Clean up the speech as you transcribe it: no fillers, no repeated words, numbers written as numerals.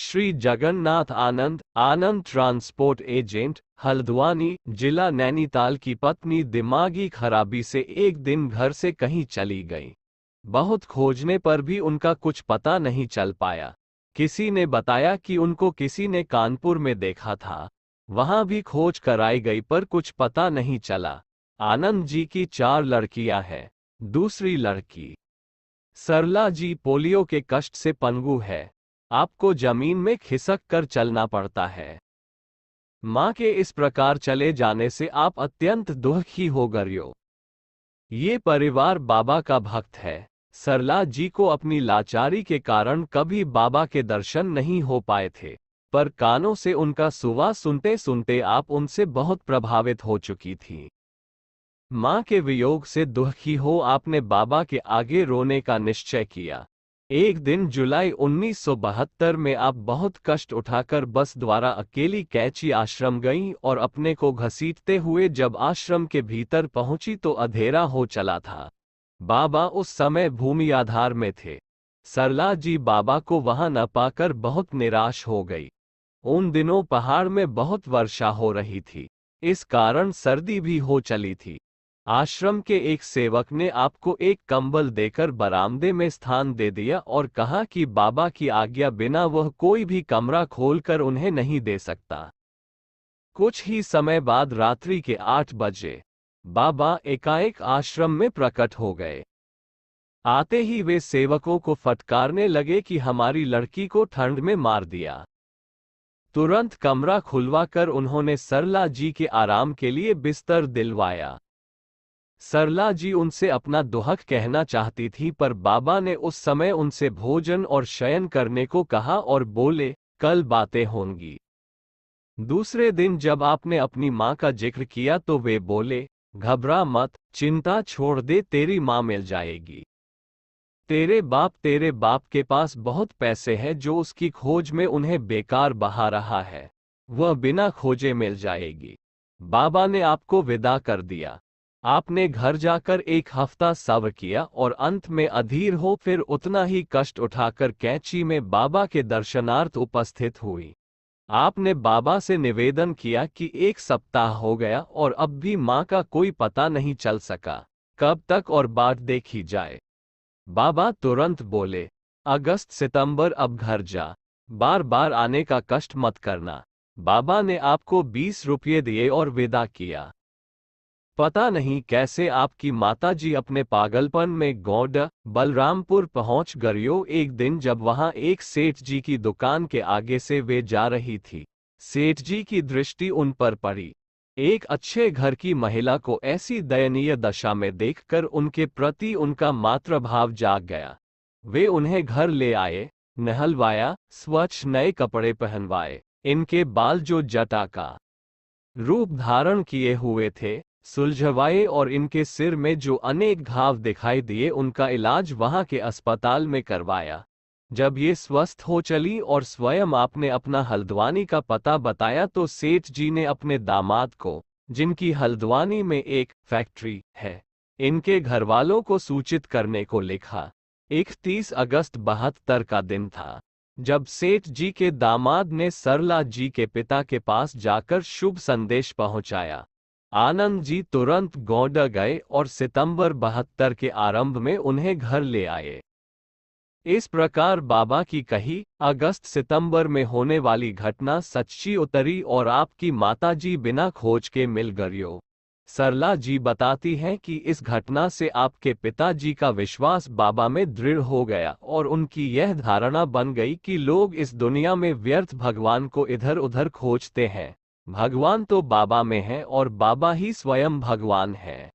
श्री जगन्नाथ आनंद, आनंद transport agent, Haldwani, जिला नैनीताल की पत्नी दिमागी खराबी से एक दिन घर से कहीं चली गई। बहुत खोजने पर भी उनका कुछ पता नहीं चल पाया। किसी ने बताया कि उनको किसी ने कानपुर में देखा था। वहां भी खोज कराई गई पर कुछ पता नहीं चला। आनंद जी की 4 लड़कियां हैं। दूसरी लड़की सरला जी पोलियो के कष्ट से पनगु है। आपको जमीन में खिसक कर चलना पड़ता है। मां के इस प्रकार चले जाने से आप अत्यंत दुखी हो गए हो। ये परिवार बाबा का भक्त है। सरला जी को अपनी लाचारी के कारण कभी बाबा के दर्शन नहीं हो पाए थे, पर कानों से उनका सुवास सुनते सुनते आप उनसे बहुत प्रभावित हो चुकी थी। मां के वियोग से दुखी हो आपने बाबा के आगे रोने का निश्चय किया। एक दिन जुलाई 1972 में आप बहुत कष्ट उठाकर बस द्वारा अकेली कैची आश्रम गईं और अपने को घसीटते हुए जब आश्रम के भीतर पहुंची तो अंधेरा हो चला था। बाबा उस समय भूमि आधार में थे। सरला जी बाबा को वहां न पाकर बहुत निराश हो गई। उन दिनों पहाड़ में बहुत वर्षा हो रही थी, इस कारण सर्दी भी हो चली थी। आश्रम के एक सेवक ने आपको एक कंबल देकर बरामदे में स्थान दे दिया और कहा कि बाबा की आज्ञा बिना वह कोई भी कमरा खोलकर उन्हें नहीं दे सकता। कुछ ही समय बाद रात्रि के 8 बजे बाबा एकाएक आश्रम में प्रकट हो गए। आते ही वे सेवकों को फटकारने लगे कि हमारी लड़की को ठंड में मार दिया। तुरंत कमरा खुलवाकर उन्होंने सरला जी के आराम के लिए बिस्तर दिलवाया। सरला जी उनसे अपना दुहक कहना चाहती थी, पर बाबा ने उस समय उनसे भोजन और शयन करने को कहा और बोले, कल बातें होंगी। दूसरे दिन जब आपने अपनी मां का जिक्र किया तो वे बोले, घबरा मत, चिंता छोड़ दे, तेरी मां मिल जाएगी। तेरे बाप के पास बहुत पैसे हैं जो उसकी खोज में उन्हें बेकार बहा रहा है, वह बिना खोजे मिल जाएगी। बाबा ने आपको विदा कर दिया। आपने घर जाकर 1 हफ्ता सब्र किया और अंत में अधीर हो फिर उतना ही कष्ट उठाकर कैची में बाबा के दर्शनार्थ उपस्थित हुई। आपने बाबा से निवेदन किया कि 1 सप्ताह हो गया और अब भी मां का कोई पता नहीं चल सका, कब तक और बाट देखी जाए। बाबा तुरंत बोले, अगस्त सितंबर अब घर जा, बार बार आने का कष्ट मत करना। बाबा ने आपको 20 रुपये दिए और विदा किया। पता नहीं कैसे आपकी माताजी अपने पागलपन में गौड़ बलरामपुर पहुंच गईं। एक दिन जब वहां एक सेठ जी की दुकान के आगे से वे जा रही थी, सेठ जी की दृष्टि उन पर पड़ी। एक अच्छे घर की महिला को ऐसी दयनीय दशा में देखकर उनके प्रति उनका मातृभाव जाग गया। वे उन्हें घर ले आए, नहलवाया, स्वच्छ नए कपड़े पहनवाए। इनके बाल जो जटा का रूप धारण किए हुए थे सुलझवाए और इनके सिर में जो अनेक घाव दिखाई दिए उनका इलाज वहां के अस्पताल में करवाया। जब ये स्वस्थ हो चली और स्वयं आपने अपना हल्द्वानी का पता बताया तो सेठ जी ने अपने दामाद को, जिनकी हल्द्वानी में एक फैक्ट्री है, इनके घरवालों को सूचित करने को लिखा। 31 अगस्त 72 का दिन था जब सेठ जी के दामाद ने सरला जी के पिता के पास जाकर शुभ संदेश पहुंचाया। आनंद जी तुरंत गौड़ गए और सितंबर 72 के आरंभ में उन्हें घर ले आए। इस प्रकार बाबा की कही अगस्त सितंबर में होने वाली घटना सच्ची उतरी और आपकी माताजी बिना खोज के मिल गईं। सरला जी बताती हैं कि इस घटना से आपके पिताजी का विश्वास बाबा में दृढ़ हो गया और उनकी यह धारणा बन गई कि लोग इस दुनिया में व्यर्थ भगवान को इधर उधर खोजते हैं। भगवान तो बाबा में है और बाबा ही स्वयं भगवान है।